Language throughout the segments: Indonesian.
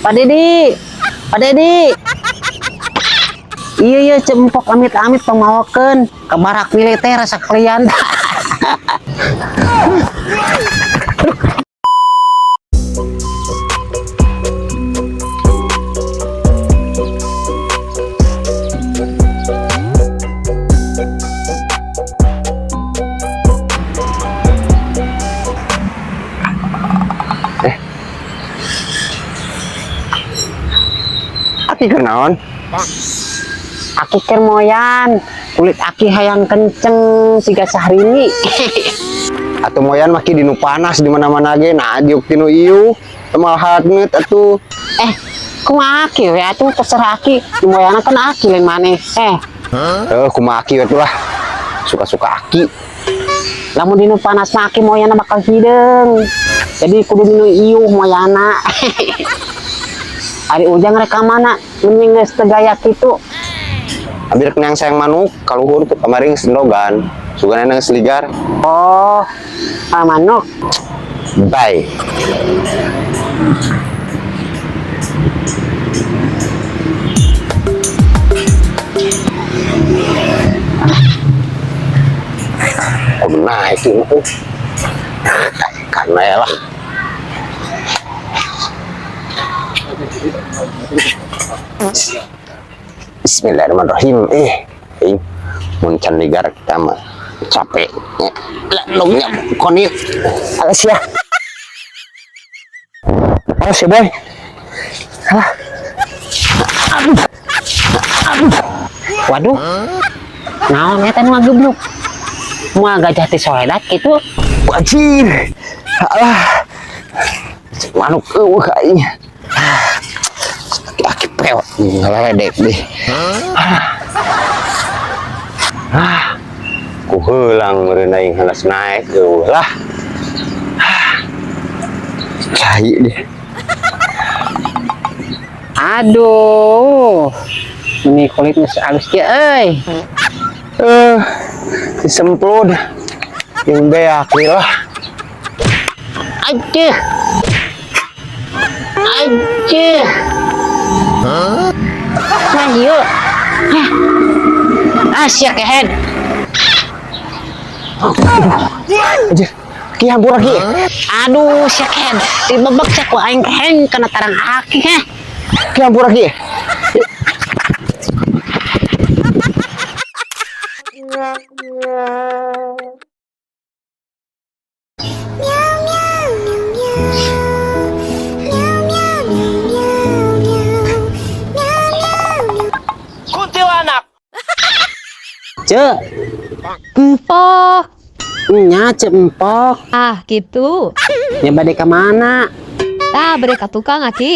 Pak Dedi, Pak Dedi. Iya cempok amit-amit pemawakan ke barak militer sekalian. Aki kenaon? Aki kermoyan, kulit aki hayang kenceng siga sahrini. Atau moyan maki dinu panas di mana-mana ge nah diuk tinu ieu temal hatneut atuh. Kumaha aki we atuh terserah aki, moyana kan aki lain maneh. Kumaha aki we lah. Suka-suka aki. Lamun dinu panas mah aki moyana bakal hideung. Jadi kudu dinu ieuh moyana. Ari ujang rekamana mending geus teu gaya kitu. Abi rek neang sayang manuk kaluhur teu kamaring sendogan. Sugana nang seligar. Oh, manuk. Bye. Oh, nah itu karena ya lah. Bismillahirrahmanirrahim. Muncan ligar kita mah capek. Longnya koni alas ya. Oh si boy. Waduh. Naon eta nu ngagebluk. Moal gajah teh soedat kitu. Wajir. Manuk eueuh aing. Aki pewat ngeledek deh. Ku heulang meureun aing halas naek eueuh lah. Cai deh. Aduh. Ini kulitnya halus ya euy. Disemplud. Yang beak lah. Aduh. Aduh. Nah yuk. Siap kehen. Aja. Ki hampura ki. Aduh siap kehen. Dibebek sak ku aing kehen kana tarang aki heh. Ki hampura ki. Cek. Empok. Nya cempok. Ah, gitu. Nya bade ka mana? Ah, beri ka tukang aki.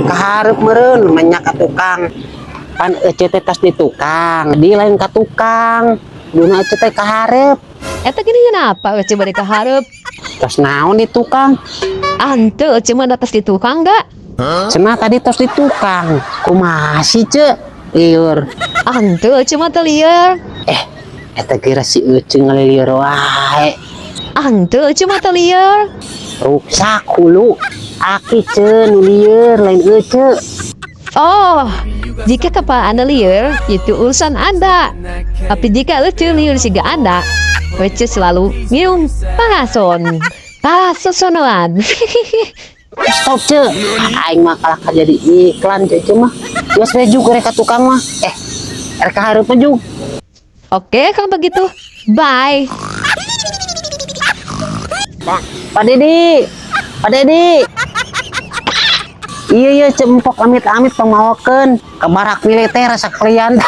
Kaharep meureun banyak ka tukang. Pan ece teh tos di tukang, di lain ka tukang. Duna ece teh kaharep. Eta gini kenapa ece beri ka hareup? Tos naon di tukang? Ah, henteu ece mah atas di tukang da. Cenah tadi tos di tukang. Kumaha sih, Cek? Liur. Ah, henteu ece mah teu lieur. Eta kira si Ece ngalieur wae. Ah, henteu ece mah teu lieur. Ruksak hulu. Aki ce nu lieur lain Ece. Oh, jika kapa Anda lieur, itu urusan Anda. Tapi jika ece lieur siga Anda, ece selalu minum parason. Parasosonoan. Stop Cek. Aing mah kalah jadi iklan Cek mah. Geus we juga rek ka tukang mah. Rek hareup mah juga. Oke, kalau begitu. Bye. Pak Dedi. Pak Dedi. Iya cempok amit-amit pemawakan ke barak militer sekalian.